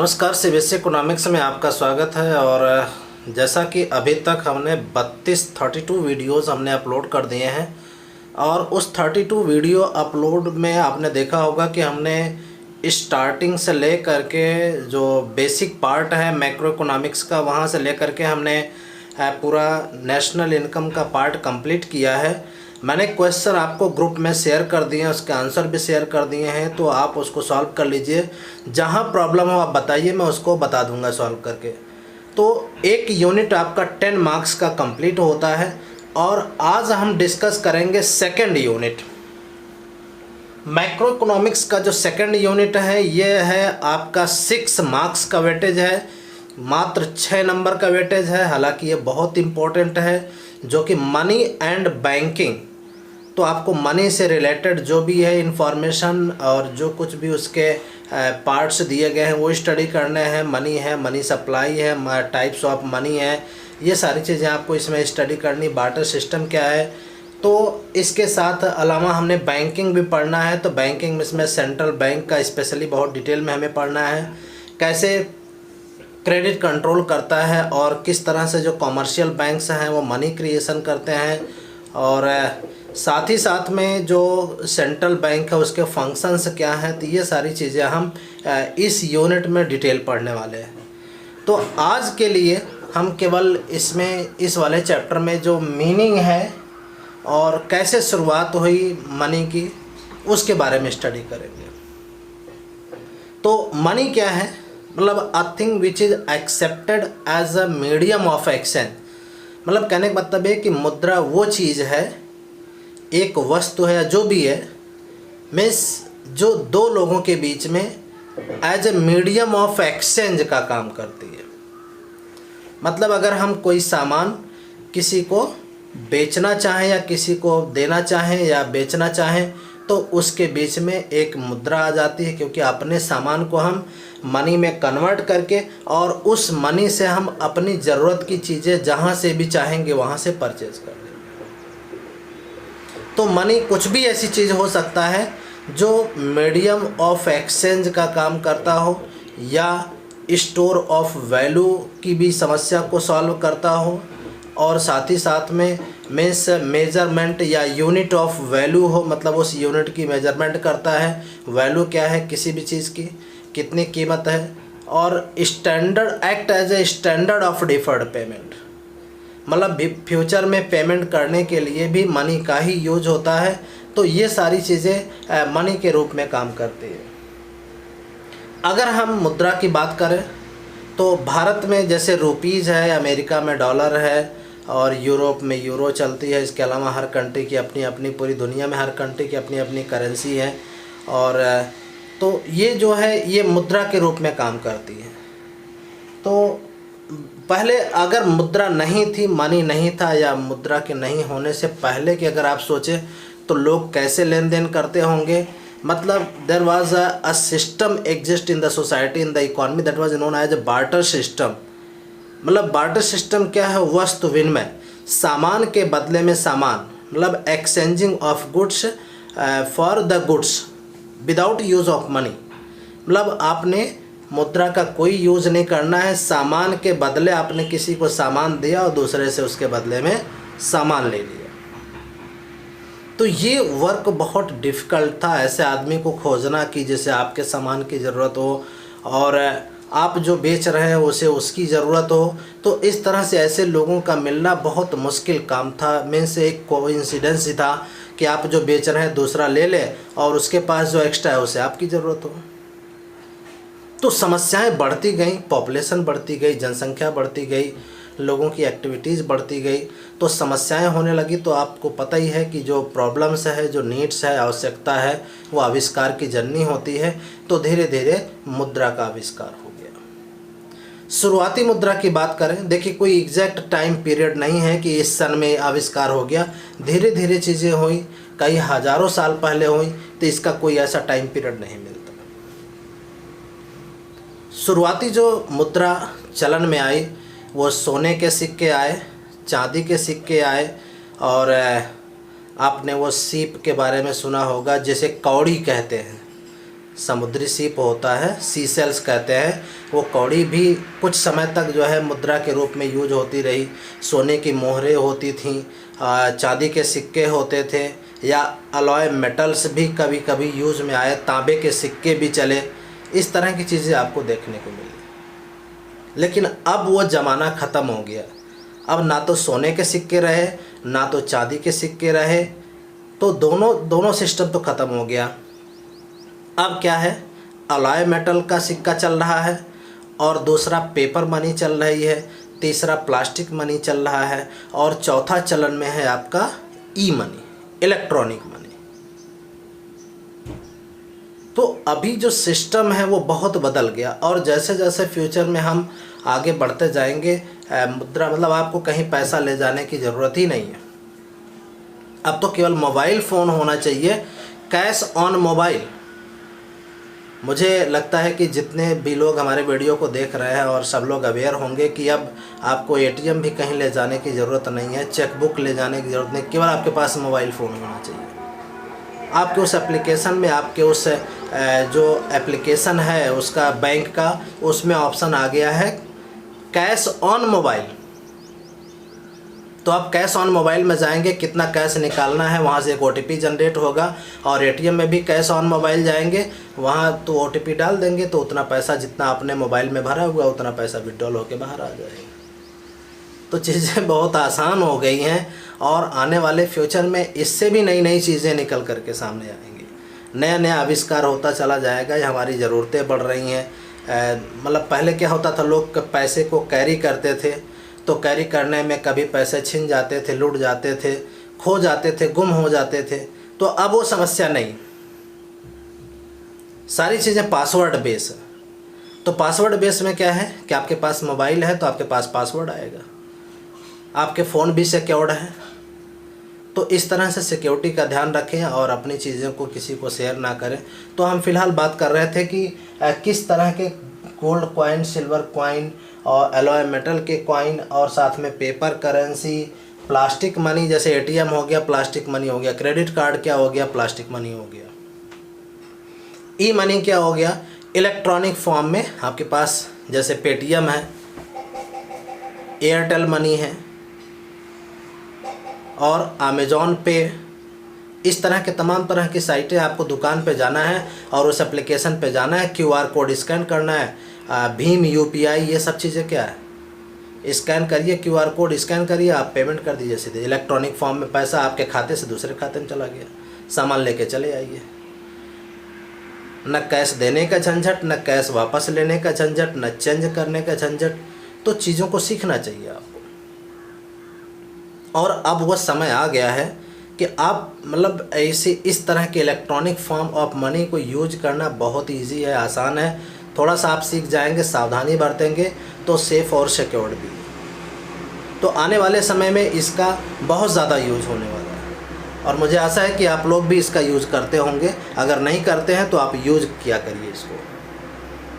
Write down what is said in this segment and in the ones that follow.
नमस्कार, CBSE economics में आपका स्वागत है। और जैसा कि अभी तक हमने 32 वीडियोज़ हमने अपलोड कर दिए हैं और उस 32 वीडियो अपलोड में आपने देखा होगा कि हमने स्टार्टिंग से ले करके जो बेसिक पार्ट है मैक्रो इकोनॉमिक्स का, वहाँ से ले करके हमने पूरा नेशनल इनकम का पार्ट कंप्लीट किया है। मैंने क्वेश्चन आपको ग्रुप में शेयर कर दिए हैं, उसके आंसर भी शेयर कर दिए हैं, तो आप उसको सॉल्व कर लीजिए। जहाँ प्रॉब्लम हो आप बताइए, मैं उसको बता दूंगा सॉल्व करके। तो एक यूनिट आपका 10 मार्क्स का कंप्लीट होता है और आज हम डिस्कस करेंगे सेकंड यूनिट। मैक्रो इकोनॉमिक्स का जो सेकंड यूनिट है ये है आपका 6 मार्क्स का वेटेज है, मात्र 6 नंबर का वेटेज है। हालांकि ये बहुत इम्पोर्टेंट है, जो कि मनी एंड बैंकिंग। तो आपको मनी से रिलेटेड जो भी है इंफॉर्मेशन और जो कुछ भी उसके पार्ट्स दिए गए हैं वो स्टडी करने हैं। मनी है, मनी सप्लाई है, टाइप्स ऑफ मनी है, ये सारी चीज़ें आपको इसमें स्टडी करनी। बार्टर सिस्टम क्या है, तो इसके साथ अलावा हमने बैंकिंग भी पढ़ना है। तो बैंकिंग में इसमें सेंट्रल बैंक का स्पेशली बहुत डिटेल में हमें पढ़ना है, कैसे क्रेडिट कंट्रोल करता है और किस तरह से जो कॉमर्शियल बैंक्स हैं वो मनी क्रिएशन करते हैं। और साथ ही साथ में जो सेंट्रल बैंक है उसके फंक्शंस क्या हैं, तो ये सारी चीज़ें हम इस यूनिट में डिटेल पढ़ने वाले हैं। तो आज के लिए हम केवल इसमें इस वाले चैप्टर में जो मीनिंग है और कैसे शुरुआत हुई मनी की उसके बारे में स्टडी करेंगे। तो मनी क्या है, मतलब a thing which is accepted as a medium of exchange. मतलब कहने का मतलब है कि मुद्रा वो चीज़ है, एक वस्तु है या जो भी है, मीन्स जो दो लोगों के बीच में as a medium of exchange का काम करती है। मतलब अगर हम कोई सामान किसी को बेचना चाहें या किसी को देना चाहें या बेचना चाहें तो उसके बीच में एक मुद्रा आ जाती है, क्योंकि अपने सामान को हम मनी में कन्वर्ट करके और उस मनी से हम अपनी ज़रूरत की चीज़ें जहाँ से भी चाहेंगे वहाँ से परचेज कर लेंगे। तो मनी कुछ भी ऐसी चीज़ हो सकता है जो मीडियम ऑफ एक्सचेंज का काम करता हो या स्टोर ऑफ वैल्यू की भी समस्या को सॉल्व करता हो, और साथ ही साथ में मीन्स मेजरमेंट या यूनिट ऑफ वैल्यू हो, मतलब उस यूनिट की मेजरमेंट करता है। वैल्यू क्या है किसी भी चीज़ की, कितनी कीमत है। और standard act as a standard of deferred payment, मतलब फ्यूचर में पेमेंट करने के लिए भी मनी का ही यूज होता है। तो ये सारी चीज़ें मनी के रूप में काम करती है। अगर हम मुद्रा की बात करें तो भारत में जैसे रुपीज़ है, अमेरिका में डॉलर है और यूरोप में यूरो चलती है। इसके अलावा हर कंट्री की अपनी अपनी, पूरी दुनिया में हर कंट्री की अपनी अपनी करेंसी है। और तो ये जो है ये मुद्रा के रूप में काम करती है। तो पहले अगर मुद्रा नहीं थी, मनी नहीं था, या मुद्रा के नहीं होने से पहले कि अगर आप सोचें तो लोग कैसे लेन देन करते होंगे। मतलब there was a system exist in the society, in the economy, that was known as a barter system. मतलब बार्टर सिस्टम क्या है, वस्तु विनिमय, सामान के बदले में सामान, मतलब exchanging of goods for the goods without use of money. मतलब आपने मुद्रा का कोई यूज़ नहीं करना है, सामान के बदले आपने किसी को सामान दिया और दूसरे से उसके बदले में सामान ले लिया। तो ये वर्क बहुत डिफ़िकल्ट था ऐसे आदमी को खोजना कि जैसे आपके सामान की ज़रूरत हो और आप जो बेच रहे हैं उसे उसकी ज़रूरत हो। तो इस तरह से ऐसे लोगों का मिलना बहुत मुश्किल काम था। मीन्स एक कोइंसिडेंस ही था कि आप जो बेच रहे हैं दूसरा ले ले और उसके पास जो एक्स्ट्रा है उसे आपकी ज़रूरत हो। तो समस्याएं बढ़ती गई, पॉपुलेशन बढ़ती गई, जनसंख्या बढ़ती गई, लोगों की एक्टिविटीज़ बढ़ती गई, तो समस्याएं होने लगी। तो आपको पता ही है कि जो प्रॉब्लम्स है, जो नीड्स है, आवश्यकता है, वो आविष्कार की जननी होती है। तो धीरे धीरे मुद्रा का आविष्कार हो गया। शुरुआती मुद्रा की बात करें, देखिए कोई एग्जैक्ट टाइम पीरियड नहीं है कि इस सन में आविष्कार हो गया, धीरे धीरे चीज़ें हुई, कई हज़ारों साल पहले हुई, तो इसका कोई ऐसा टाइम पीरियड नहीं मिलता। शुरुआती जो मुद्रा चलन में आई वो सोने के सिक्के आए, चांदी के सिक्के आए, और आपने वो सीप के बारे में सुना होगा जिसे कौड़ी कहते हैं। समुद्री सीप होता है, सी सेल्स कहते हैं। वो कौड़ी भी कुछ समय तक जो है मुद्रा के रूप में यूज होती रही। सोने की मोहरें होती थीं, चांदी के सिक्के होते थे, या अलॉय मेटल्स भी कभी कभी यूज में आए, तांबे के सिक्के भी चले। इस तरह की चीज़ें आपको देखने को मिली। लेकिन अब वो ज़माना ख़त्म हो गया। अब ना तो सोने के सिक्के रहे, ना तो चांदी के सिक्के रहे, तो दोनों सिस्टम तो ख़त्म हो गया। अब क्या है, अलॉय मेटल का सिक्का चल रहा है, और दूसरा पेपर मनी चल रही है, तीसरा प्लास्टिक मनी चल रहा है, और चौथा चलन में है आपका ई मनी, इलेक्ट्रॉनिक मनी। तो अभी जो सिस्टम है वो बहुत बदल गया, और जैसे जैसे फ्यूचर में हम आगे बढ़ते जाएंगे, मुद्रा मतलब आपको कहीं पैसा ले जाने की ज़रूरत ही नहीं है। अब तो केवल मोबाइल फ़ोन होना चाहिए, कैश ऑन मोबाइल। मुझे लगता है कि जितने भी लोग हमारे वीडियो को देख रहे हैं और सब लोग अवेयर होंगे कि अब आपको एटीएम भी कहीं ले जाने की ज़रूरत नहीं है, चेकबुक ले जाने की ज़रूरत नहीं, केवल आपके पास मोबाइल फ़ोन होना चाहिए। आपके उस एप्लीकेशन में, आपके उस जो एप्लीकेशन है उसका बैंक का, उसमें ऑप्शन आ गया है कैश ऑन मोबाइल। तो आप कैश ऑन मोबाइल में जाएंगे, कितना कैश निकालना है, वहाँ से एक OTP जनरेट होगा, और एटीएम में भी कैश ऑन मोबाइल जाएंगे, वहाँ तो OTP डाल देंगे, तो उतना पैसा जितना आपने मोबाइल में भरा हुआ उतना पैसा विड्रॉल होकर बाहर आ जाएगा। तो चीज़ें बहुत आसान हो गई हैं, और आने वाले फ्यूचर में इससे भी नई नई चीज़ें निकल करके सामने आएंगी। नया नया आविष्कार होता चला जाएगा। ये हमारी ज़रूरतें बढ़ रही हैं। मतलब पहले क्या होता था, लोग पैसे को कैरी करते थे, तो कैरी करने में कभी पैसे छिन जाते थे, लूट जाते थे, खो जाते थे, गुम हो जाते थे। तो अब वो समस्या नहीं, सारी चीज़ें पासवर्ड बेस है। तो पासवर्ड बेस में क्या है कि आपके पास मोबाइल है तो आपके पास पासवर्ड आएगा, आपके फ़ोन भी सिक्योर्ड है। तो इस तरह से सिक्योरिटी का ध्यान रखें और अपनी चीज़ों को किसी को शेयर ना करें। तो हम फिलहाल बात कर रहे थे कि किस तरह के गोल्ड कॉइन, सिल्वर कॉइन और एलॉय मेटल के कॉइन, और साथ में पेपर करेंसी, प्लास्टिक मनी, जैसे एटीएम हो गया प्लास्टिक मनी हो गया, क्रेडिट कार्ड क्या हो गया, प्लास्टिक मनी हो गया, ई मनी क्या हो गया, इलेक्ट्रॉनिक फॉर्म में आपके पास जैसे पेटीएम है, एयरटेल मनी है और अमेज़ॉन पे। इस तरह के तमाम तरह की साइटें, आपको दुकान पे जाना है और उस एप्लीकेशन पे जाना है, QR कोड स्कैन करना है, भीम, UPI, ये सब चीज़ें क्या है, स्कैन करिए, QR कोड स्कैन करिए, आप पेमेंट कर दीजिए सीधे इलेक्ट्रॉनिक फॉर्म में। पैसा आपके खाते से दूसरे खाते में चला गया, सामान लेके चले आइए। न कैश देने का झंझट, न कैश वापस लेने का झंझट, न चेंज करने का झंझट। तो चीज़ों को सीखना चाहिए आपको। और अब वो समय आ गया है कि आप मतलब ऐसे इस तरह के इलेक्ट्रॉनिक फॉर्म ऑफ मनी को यूज करना बहुत ईजी है, आसान है। थोड़ा सा आप सीख जाएंगे, सावधानी बरतेंगे तो सेफ़ और सिक्योर्ड भी। तो आने वाले समय में इसका बहुत ज़्यादा यूज होने वाला है, और मुझे आशा है कि आप लोग भी इसका यूज़ करते होंगे। अगर नहीं करते हैं तो आप यूज़ किया करिए इसको।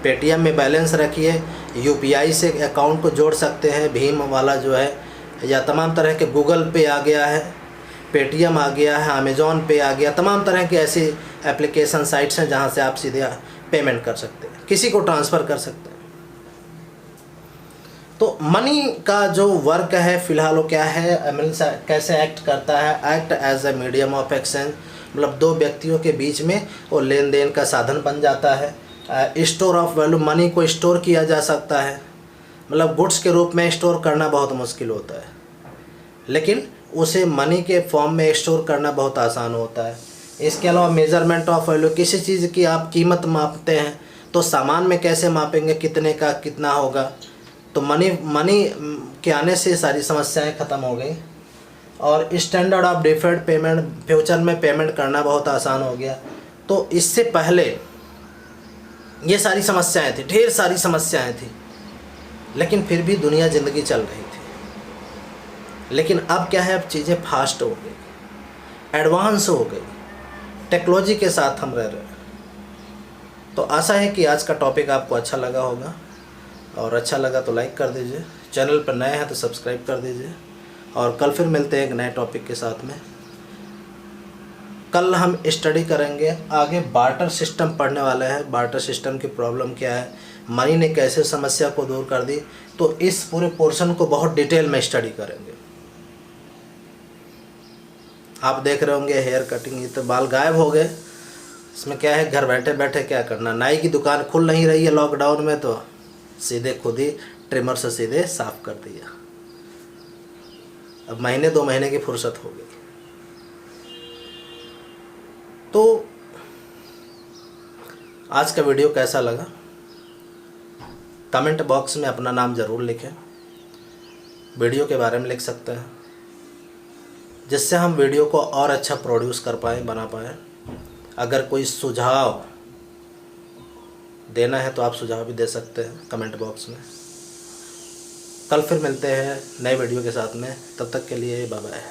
पेटीएम में बैलेंस रखिए, UPI से अकाउंट को जोड़ सकते हैं, भीम वाला जो है, या तमाम तरह के गूगल पे आ गया है, पेटीएम आ गया है, अमेज़ॉन पे आ गया, तमाम तरह के ऐसी एप्लीकेशन साइट्स हैं जहां से आप सीधे पेमेंट कर सकते हैं, किसी को ट्रांसफ़र कर सकते हैं। तो मनी का जो वर्क है फ़िलहाल वो क्या है, कैसे एक्ट करता है, act as a medium of exchange, मतलब दो व्यक्तियों के बीच में वो लेन देन का साधन बन जाता है। स्टोर ऑफ वैल्यू, मनी को स्टोर किया जा सकता है, मतलब गुड्स के रूप में स्टोर करना बहुत मुश्किल होता है, लेकिन उसे मनी के फॉर्म में स्टोर करना बहुत आसान होता है। इसके अलावा मेजरमेंट ऑफ वैल्यू, किसी चीज़ की आप कीमत मापते हैं तो सामान में कैसे मापेंगे, कितने का कितना होगा। तो मनी के आने से सारी समस्याएं ख़त्म हो गई, और standard of deferred payment, future में पेमेंट करना बहुत आसान हो गया। तो इससे पहले ये सारी समस्याएं थी, ढेर सारी समस्याएं थी, लेकिन फिर भी दुनिया ज़िंदगी चल रही थी। लेकिन अब क्या है, अब चीज़ें फास्ट हो गई, एडवांस हो गई, टेक्नोलॉजी के साथ हम रह रहे हैं। तो आशा है कि आज का टॉपिक आपको अच्छा लगा होगा, और अच्छा लगा तो लाइक कर दीजिए, चैनल पर नए हैं तो सब्सक्राइब कर दीजिए, और कल फिर मिलते हैं एक नए टॉपिक के साथ में। कल हम स्टडी करेंगे आगे बार्टर सिस्टम पढ़ने वाले हैं। बार्टर सिस्टम की प्रॉब्लम क्या है, मनी ने कैसे समस्या को दूर कर दी, तो इस पूरे पोर्शन को बहुत डिटेल में स्टडी करेंगे। आप देख रहे होंगे हेयर कटिंग, ये तो बाल गायब हो गए। इसमें क्या है, घर बैठे बैठे क्या करना, नाई की दुकान खुल नहीं रही है लॉकडाउन में, तो सीधे खुद ही ट्रिमर से सीधे साफ कर दिया। अब महीने 2 महीने की फुर्सत हो गई। तो आज का वीडियो कैसा लगा, कमेंट बॉक्स में अपना नाम ज़रूर लिखें। वीडियो के बारे में लिख सकते हैं, जिससे हम वीडियो को और अच्छा प्रोड्यूस कर पाएँ, बना पाएँ। अगर कोई सुझाव देना है तो आप सुझाव भी दे सकते हैं कमेंट बॉक्स में। कल फिर मिलते हैं नए वीडियो के साथ में, तब तक के लिए बाय बाय।